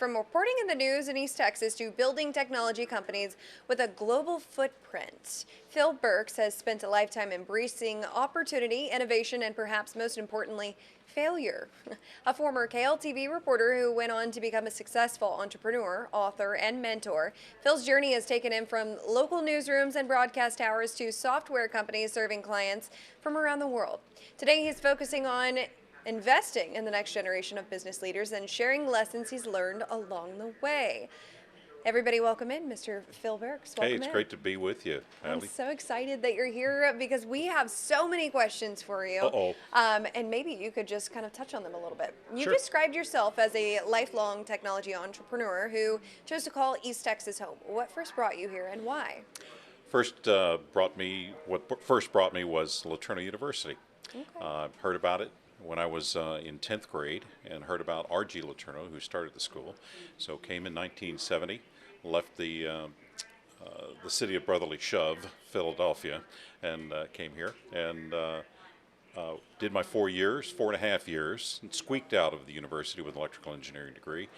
From reporting in the news in East Texas to building technology companies with a global footprint, Phil Burks has spent a lifetime embracing opportunity, innovation, and perhaps most importantly, failure. A former KLTV reporter who went on to become a successful entrepreneur, author, and mentor, Phil's journey has taken him from local newsrooms and broadcast towers to software companies serving clients from around the world. Today, he's focusing on investing in the next generation of business leaders and sharing lessons he's learned along the way. Everybody, welcome in Mr. Phil Burks. Hey, Welcome it's in. great to be with you, I'm Allie. so excited that you're here because we have so many questions for you. Uh-oh. And maybe you could just kind of touch on them a little bit. You Sure. described yourself as a lifelong technology entrepreneur who chose to call East Texas home. What first brought you here and why? What first brought me was Laterno University. Okay. Heard about it when I was in 10th grade and heard about R.G. Laterno, who started the school. So came in 1970, left the city of brotherly shove, Philadelphia, and came here and did my 4.5 years, and squeaked out of the university with an electrical engineering degree,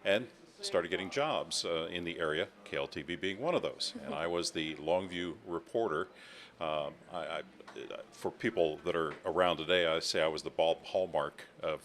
and started getting jobs in the area, KLTV being one of those. And I was the Longview reporter. For people that are around today, I say I was the Bob Hallmark of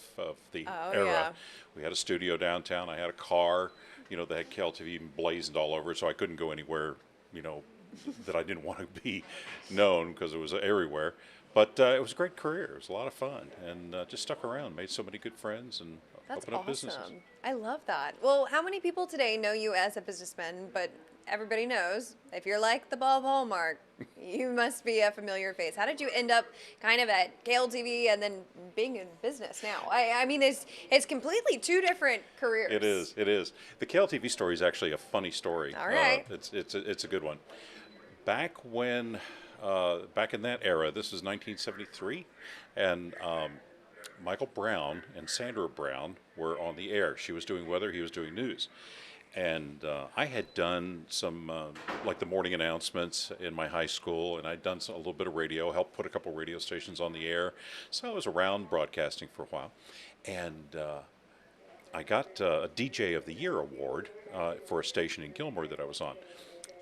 the era. Yeah. We had a studio downtown. I had a car, that had KLTV blazoned all over it, so I couldn't go anywhere, that I didn't want to be known because it was everywhere. But it was a great career. It was a lot of fun, and just stuck around, made so many good friends, and That's opened up awesome. businesses. I love that. Well, how many people today know you as a businessman? But everybody knows if you're like the Bob Hallmark, you must be a familiar face. How did you end up kind of at KLTV and then being in business now? I mean, it's completely two different careers. It is. It is. The KLTV story is actually a funny story. All right. It's a good one. Back in that era, this was 1973, and Michael Brown and Sandra Brown were on the air. She was doing weather, he was doing news. And I had done some, like the morning announcements in my high school, and I'd done a little bit of radio, helped put a couple radio stations on the air. So I was around broadcasting for a while. And I got a DJ of the Year award for a station in Gilmore that I was on.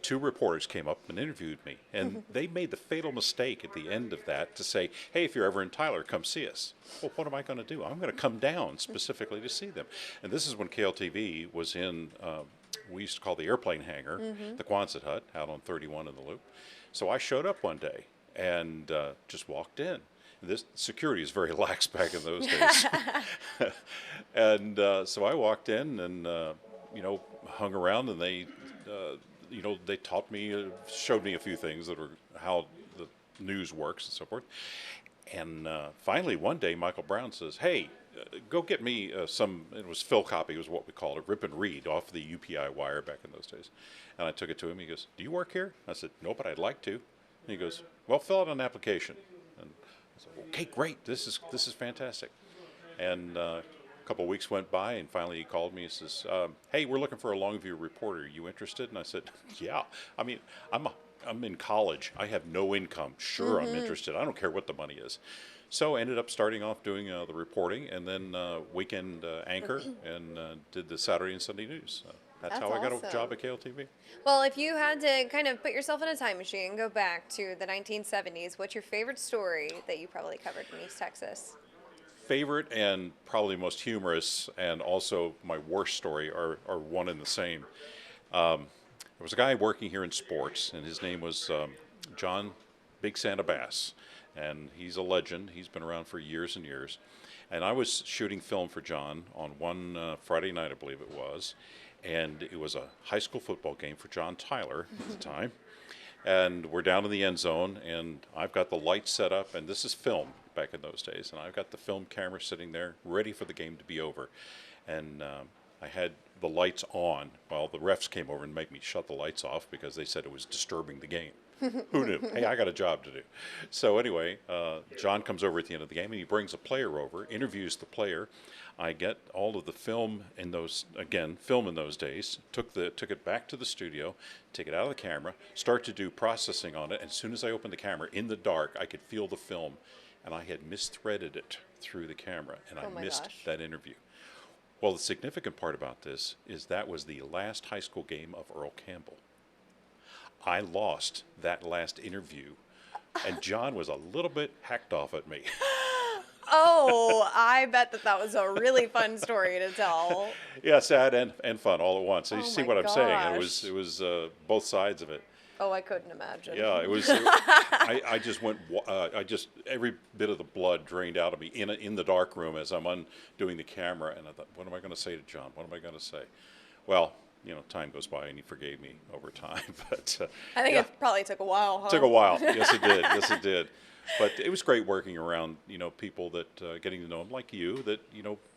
Two reporters came up and interviewed me, and they made the fatal mistake at the end of that to say, hey, if you're ever in Tyler, come see us. Well, what am I going to do? I'm going to come down specifically to see them. And this is when KLTV was in, we used to call the airplane hangar, the Quonset hut, out on 31 in the Loop. So I showed up one day and just walked in. This security is very lax back in those days. And so I walked in and, hung around, and they taught me, showed me a few things that were how the news works and so forth. And finally, one day, Michael Brown says, hey, go get me it was fill copy, was what we called it, rip and read off the UPI wire back in those days. And I took it to him. He goes, do you work here? I said, no, but I'd like to. And he goes, well, fill out an application. And I said, okay, great. This is fantastic. And a couple of weeks went by, and finally he called me and says, hey, we're looking for a Longview reporter. Are you interested? And I said, yeah. I mean, I'm in college. I have no income. Sure, I'm interested. I don't care what the money is. So I ended up starting off doing the reporting, and then weekend anchor, and did the Saturday and Sunday news. That's how I got a job at KLTV. Well, if you had to kind of put yourself in a time machine and go back to the 1970s, what's your favorite story that you probably covered in East Texas? Favorite and probably most humorous, and also my worst story are one and the same. There was a guy working here in sports, and his name was John Big Santa Bass, and he's a legend. He's been around for years and years. And I was shooting film for John on one Friday night, I believe it was, and it was a high school football game for John Tyler at the time. And we're down in the end zone, and I've got the lights set up, and this is film back in those days, and I've got the film camera sitting there ready for the game to be over. And I had the lights on. Well, the refs came over and made me shut the lights off because they said it was disturbing the game. Who knew? Hey, I got a job to do. So anyway, John comes over at the end of the game, and he brings a player over, interviews the player. I get all of the film in those, again, film in those days, took it back to the studio, take it out of the camera, start to do processing on it. And as soon as I opened the camera, in the dark, I could feel the film, and I had misthreaded it through the camera, and I missed that interview. Well, the significant part about this is that was the last high school game of Earl Campbell. I lost that last interview, and John was a little bit hacked off at me. Oh, I bet that that was a really fun story to tell. Yeah, sad and fun all at once. So you Oh see my what I'm saying? gosh. It was both sides of it. Oh, I couldn't imagine. Yeah, it was. I just went. I just every bit of the blood drained out of me in the dark room as I'm undoing the camera, and I thought, what am I going to say to John? What am I going to say? Well, time goes by, and he forgave me over time. But I think yeah, it probably took a while, huh? took a while. Yes, it did. Yes, it did. But it was great working around people that getting to know them like you. That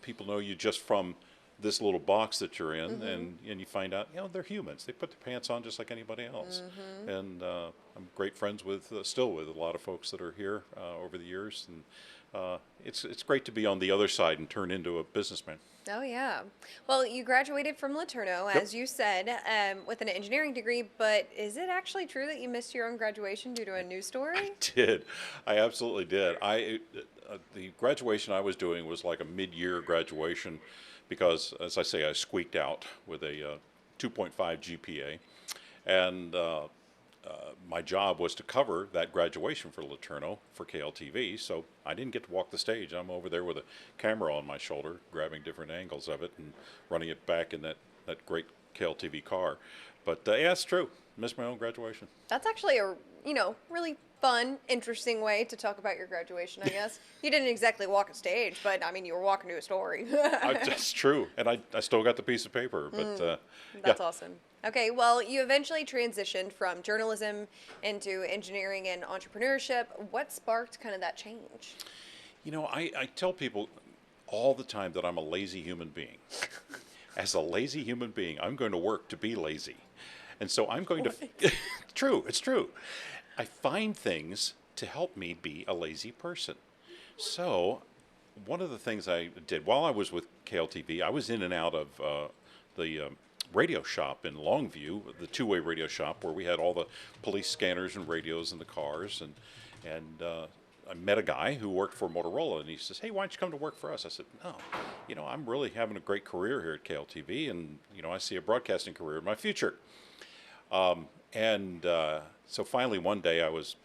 people know you just from this little box that you're in, and you find out they're humans. They put their pants on just like anybody else. And I'm great friends with still with a lot of folks that are here over the years, and it's great to be on the other side and turn into a businessman. Oh, yeah. Well, you graduated from LeTourneau, as you said, with an engineering degree, but is it actually true that you missed your own graduation due to a news story? Did I absolutely did. The graduation I was doing was like a mid-year graduation because, as I say, I squeaked out with a 2.5 GPA, and my job was to cover that graduation for LeTourneau for KLTV. So I didn't get to walk the stage. I'm over there with a camera on my shoulder, grabbing different angles of it and running it back in that great KLTV car. But yeah, it's true. Missed my own graduation. That's actually a, really fun, interesting way to talk about your graduation, I guess. You didn't exactly walk a stage, but I mean, you were walking to a story. That's true. And I still got the piece of paper. But That's yeah. awesome. Okay, well, you eventually transitioned from journalism into engineering and entrepreneurship. What sparked kind of that change? I tell people all the time that I'm a lazy human being. As a lazy human being, I'm going to work to be lazy. And so I'm going to... True, it's true. I find things to help me be a lazy person. So one of the things I did while I was with KLTV, I was in and out of the radio shop in Longview, the two-way radio shop where we had all the police scanners and radios in the cars, and I met a guy who worked for Motorola, and he says, "Hey, why don't you come to work for us?" I said, "No, I'm really having a great career here at KLTV, and I see a broadcasting career in my future." So finally one day I was,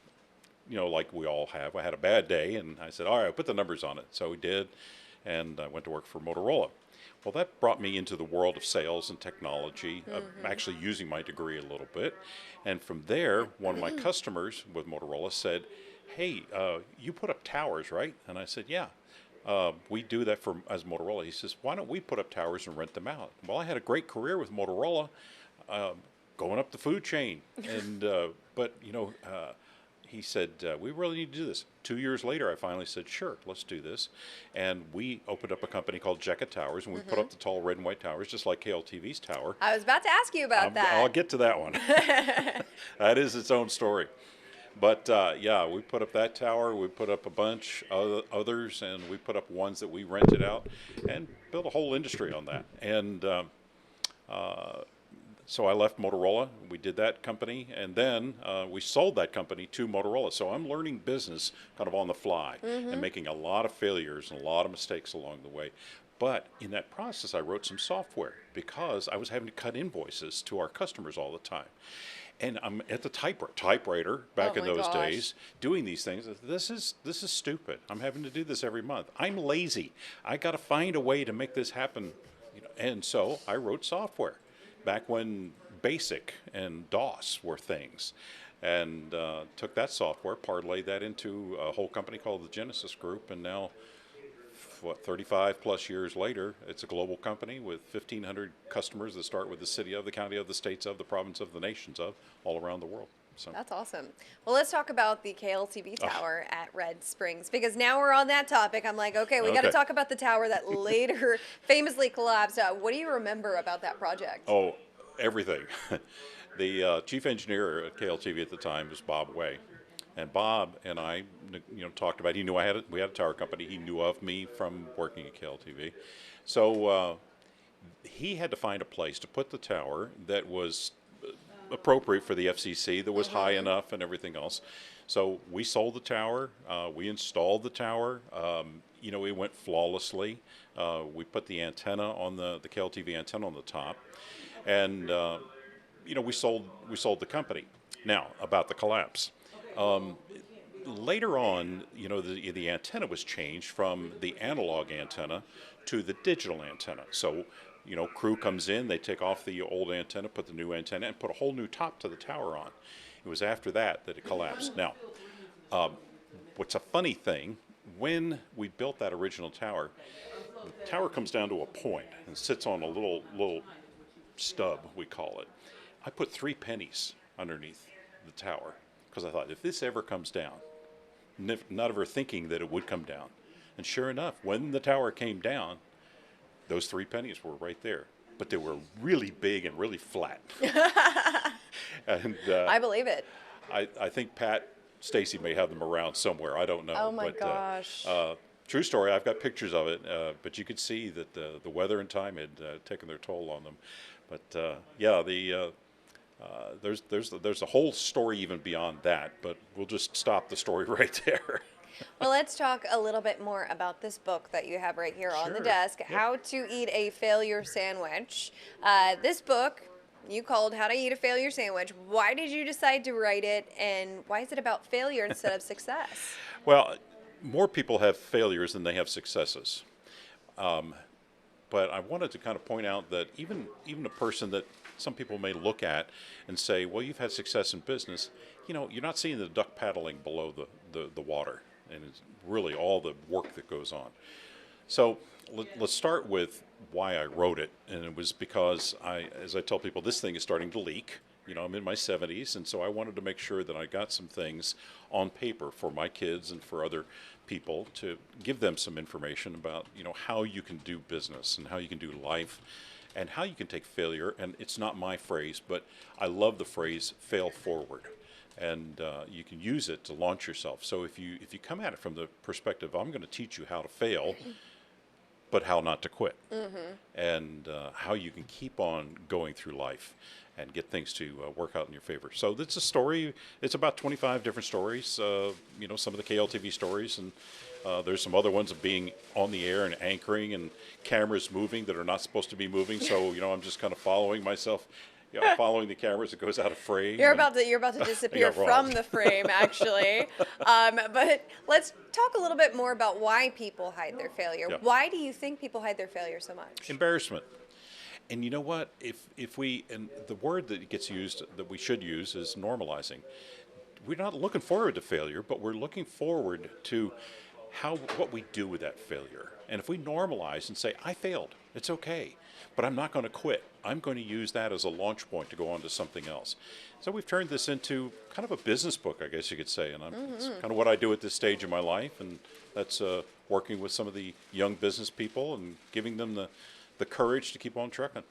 like we all have, I had a bad day, and I said, "All right, put the numbers on it." So we did, and I went to work for Motorola. Well, that brought me into the world of sales and technology, actually using my degree a little bit. And from there, one of my customers with Motorola said, "Hey, you put up towers, right?" And I said, "Yeah, we do that as Motorola." He says, "Why don't we put up towers and rent them out?" Well, I had a great career with Motorola, going up the food chain. And but he said, "We really need to do this." 2 years later, I finally said, "Sure, let's do this." And we opened up a company called Jekka Towers, and we put up the tall red and white towers, just like KLTV's tower. I was about to ask you about that. I'll get to that one. That is its own story. But yeah, we put up that tower, we put up a bunch of others, and we put up ones that we rented out and built a whole industry on that. And so I left Motorola. We did that company, and then we sold that company to Motorola. So I'm learning business kind of on the fly and making a lot of failures and a lot of mistakes along the way. But in that process, I wrote some software because I was having to cut invoices to our customers all the time. And I'm at the typewriter back in those days doing these things. This is stupid. I'm having to do this every month. I'm lazy. I got to find a way to make this happen. And so I wrote software back when BASIC and DOS were things, and took that software, parlayed that into a whole company called the Genesis Group, and now, 35 plus years later, it's a global company with 1,500 customers that start with the city of, the county of, the states of, the province of, the nations of, all around the world. So. That's awesome. Well, let's talk about the KLTV tower at Red Springs, because now we're on that topic. I'm like, okay, we got to talk about the tower that later famously collapsed. What do you remember about that project? Oh, everything. The chief engineer at KLTV at the time was Bob Way. And Bob and I, talked about. He knew we had a tower company. He knew of me from working at KLTV, so he had to find a place to put the tower that was appropriate for the FCC, that was high enough and everything else. So we sold the tower. We installed the tower. It went flawlessly. We put the antenna on the KLTV antenna on the top, and we sold the company. Now about the collapse. Later on, the antenna was changed from the analog antenna to the digital antenna. So, crew comes in, they take off the old antenna, put the new antenna, and put a whole new top to the tower on. It was after that that it collapsed. Now, what's a funny thing, when we built that original tower, the tower comes down to a point and sits on a little stub, we call it. I put 3 pennies underneath the tower because I thought if this ever comes down, not ever thinking that it would come down. And sure enough, when the tower came down, those 3 pennies were right there. But they were really big and really flat. And I believe it. I think Pat Stacy may have them around somewhere. I don't know. Oh my but, gosh. True story. I've got pictures of it, but you could see that the weather and time had taken their toll on them. But there's a whole story even beyond that. But we'll just stop the story right there. Well, let's talk a little bit more about this book that you have right here on the Sure. desk, Yep. How to Eat a Failure Sandwich. This book you called How to Eat a Failure Sandwich. Why did you decide to write it, and why is it about failure instead of success? Well, more people have failures than they have successes. But I wanted to kind of point out that even a person that some people may look at and say, well, you've had success in business, you're not seeing the duck paddling below the water, and it's really all the work that goes on. So let's start with why I wrote it, and it was because as I tell people, this thing is starting to leak. I'm in my 70s, and so I wanted to make sure that I got some things on paper for my kids and for other people to give them some information about, how you can do business and how you can do life and how you can take failure. And it's not my phrase, but I love the phrase fail forward. And you can use it to launch yourself. So if you come at it from the perspective, I'm going to teach you how to fail, but how not to quit, and how you can keep on going through life and get things to work out in your favor. So it's a story. It's about 25 different stories. Some of the KLTV stories, and there's some other ones of being on the air and anchoring and cameras moving that are not supposed to be moving. So I'm just kind of following myself. Following the cameras, it goes out of frame. You're about to disappear Yeah, well. from the frame, actually. But let's talk a little bit more about why people hide their failure. Yeah. Why do you think people hide their failure so much? Embarrassment. And you know what? If we, and the word that gets used that we should use is normalizing. We're not looking forward to failure, but we're looking forward to what we do with that failure. And if we normalize and say, I failed, it's okay, but I'm not going to quit. I'm going to use that as a launch point to go on to something else. So we've turned this into kind of a business book, I guess you could say. And it's kind of what I do at this stage in my life. And that's working with some of the young business people and giving them the courage to keep on trucking.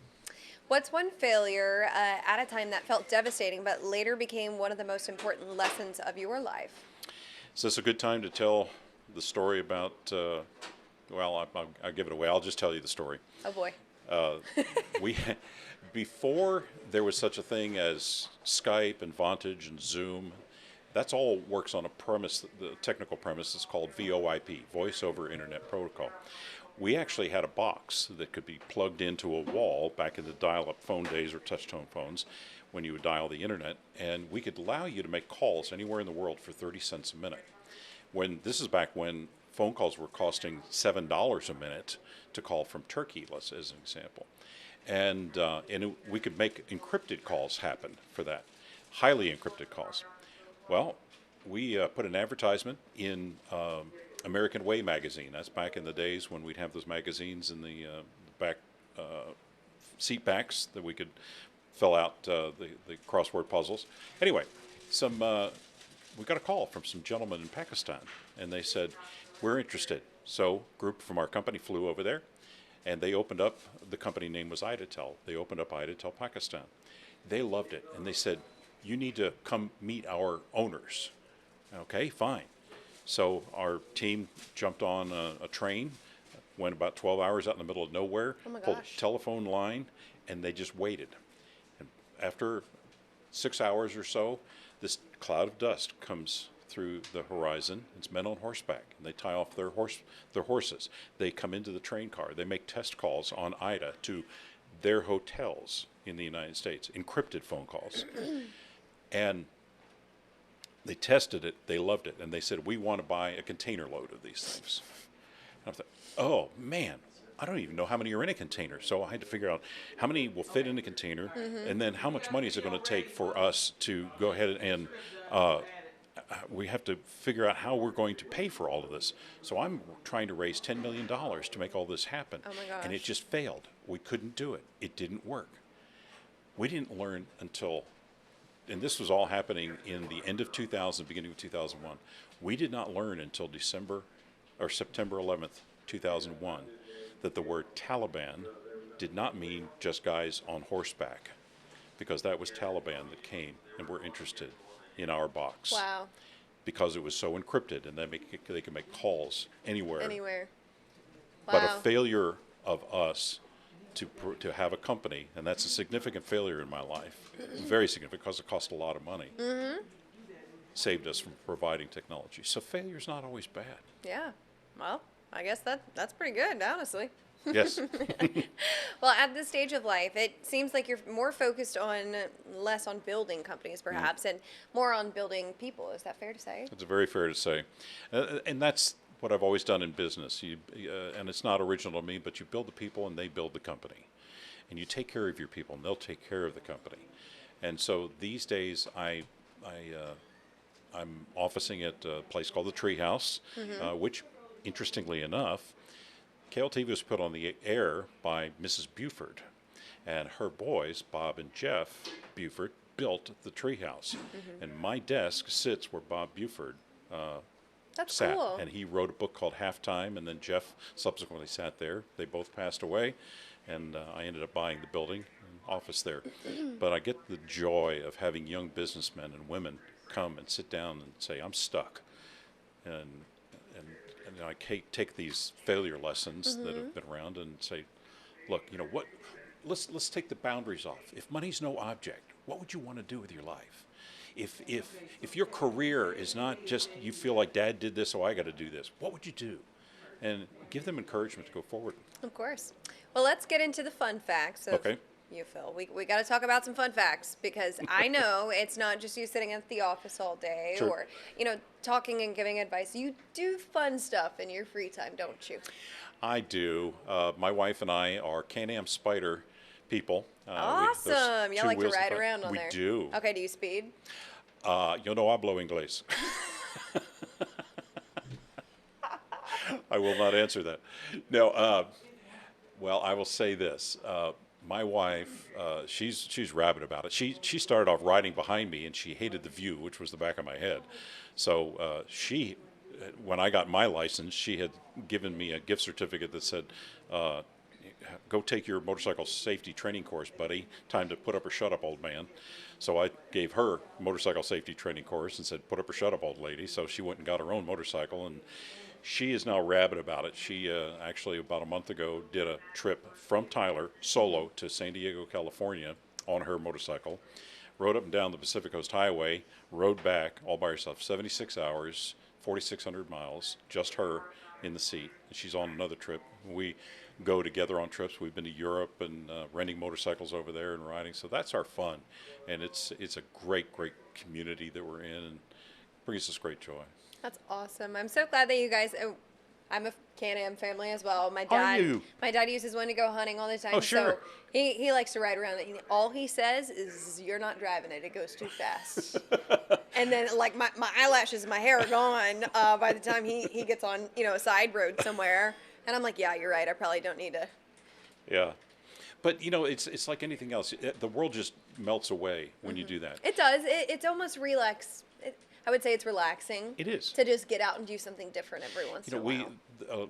What's one failure at a time that felt devastating but later became one of the most important lessons of your life? Is this a good time to tell the story about, I'll give it away. I'll just tell you the story. Oh, boy. Before there was such a thing as Skype and Vontage and Zoom, that's all works on a premise, the technical premise is called VoIP, Voice over Internet Protocol. We actually had a box that could be plugged into a wall back in the dial-up phone days or touch-tone phones when you would dial the internet, and we could allow you to make calls anywhere in the world for 30 cents a minute. This is back when phone calls were costing $7 a minute to call from Turkey, as an example. And we could make encrypted calls happen for that, highly encrypted calls. Well, we put an advertisement in American Way magazine. That's back in the days when we'd have those magazines in the back seat backs that we could fill out the crossword puzzles. Anyway, we got a call from some gentlemen in Pakistan, and they said, we're interested. So a group from our company flew over there, and they opened up, the company name was Idatel. They opened up Idatel Pakistan. They loved it, and they said, you need to come meet our owners. Okay, fine. So our team jumped on a train, went about 12 hours out in the middle of nowhere, Oh my pulled gosh. a telephone line, and they just waited. And after 6 hours or so, this cloud of dust comes through the horizon. It's men on horseback, and they tie off their horses. They come into the train car. They make test calls on Ida to their hotels in the United States, encrypted phone calls. And they tested it, they loved it, and they said, we want to buy a container load of these things. And I thought, oh man, I don't even know how many are in a container. So I had to figure out how many will fit in a container, and then how much money is it going to take for us to go ahead and we have to figure out how we're going to pay for all of this. So I'm trying to raise $10 million to make all this happen. Oh my gosh. And it just failed. We couldn't do it. It didn't work. We didn't learn until, and this was all happening in the end of 2000, beginning of 2001. We did not learn until September 11th, 2001, that the word Taliban did not mean just guys on horseback, because that was Taliban that came and were interested in our box. Wow. Because it was so encrypted, and they could make calls anywhere. Anywhere. Wow. But a failure of us to have a company, and that's a significant failure in my life, very significant, because it cost a lot of money, saved us from providing technology. So failure's not always bad. Yeah. Well, I guess that's pretty good, honestly. Yes. Well, at this stage of life, it seems like you're more focused on less on building companies, perhaps, and more on building people. Is that fair to say? It's very fair to say. And that's what I've always done in business. And it's not original to me, but you build the people and they build the company. And you take care of your people and they'll take care of the company. And so these days I'm officing at a place called the Treehouse, which, interestingly enough, KLTV was put on the air by Mrs. Buford, and her boys, Bob and Jeff Buford, built the Treehouse. And my desk sits where Bob Buford That's sat. cool. And he wrote a book called Halftime, and then Jeff subsequently sat there. They both passed away, and I ended up buying the building and office there. But I get the joy of having young businessmen and women come and sit down and say, I'm stuck. And I take these failure lessons that have been around and say, look, you know what? Let's take the boundaries off. If money's no object, what would you want to do with your life? If your career is not just you feel like Dad did this, so I got to do this, what would you do? And give them encouragement to go forward. Of course. Well, let's get into the fun facts of Okay. you, Phil. We got to talk about some fun facts, because I know it's not just you sitting at the office all day Sure. or, talking and giving advice. You do fun stuff in your free time, don't you? I do. My wife and I are Can-Am Spider people. Awesome. Those You two like to wheels ride that- around on we there. We do. Okay, do you speed? Yo no hablo inglés. I will not answer that. No, well, I will say this. My wife, she's rabid about it. She started off riding behind me, and she hated the view, which was the back of my head. So when I got my license, she had given me a gift certificate that said, go take your motorcycle safety training course, buddy. Time to put up or shut up, old man. So I gave her motorcycle safety training course and said, put up or shut up, old lady. So she went and got her own motorcycle, and she is now rabid about it. She actually about a month ago did a trip from Tyler solo to San Diego, California on her motorcycle, rode up and down the Pacific Coast Highway, rode back all by herself, 76 hours, 4,600 miles, just her in the seat. She's on another trip. We go together on trips. We've been to Europe and renting motorcycles over there and riding. So that's our fun, and it's a great community that we're in, and brings us great joy. That's awesome. I'm so glad that you guys. I'm a Can-Am family as well. My Are dad. you? My dad uses one to go hunting all the time. Oh, sure. So he likes to ride around it. All he says is, "You're not driving it. It goes too fast." And then, like, my eyelashes and my hair are gone by the time he gets on a side road somewhere. And I'm like, yeah, you're right. I probably don't need to. Yeah, but it's like anything else. The world just melts away when you do that. It does. It's almost relax. I would say it's relaxing. It is. To just get out and do something different every once in a while.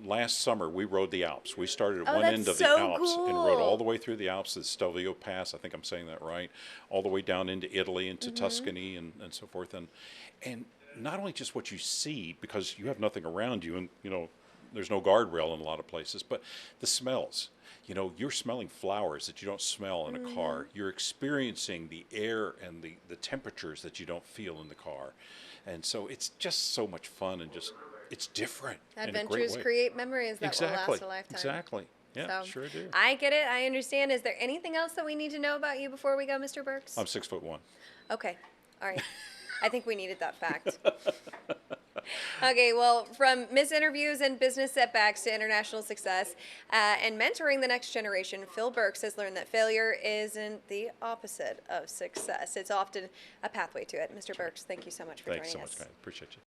Last summer we rode the Alps. We started at Oh, one that's end of so the Alps and rode cool. all the way through the Alps, the Stelvio Pass. I think I'm saying that right. All the way down into Italy, into Tuscany, and so forth. And not only just what you see, because you have nothing around you, and there's no guardrail in a lot of places, but the smells. You know, you're smelling flowers that you don't smell in a car. You're experiencing the air and the temperatures that you don't feel in the car. And so it's just so much fun and just, it's different in a great Adventures way. create memories that will Exactly. last a lifetime. Exactly. Yeah, So sure do. I get it. I understand. Is there anything else that we need to know about you before we go, Mr. Burks? I'm 6'1". Okay. All right. I think we needed that fact. Okay, well, from misinterviews and business setbacks to international success and mentoring the next generation, Phil Burks has learned that failure isn't the opposite of success. It's often a pathway to it. Mr. Burks, thank you so much for Thanks so joining much, us. guys. Appreciate you.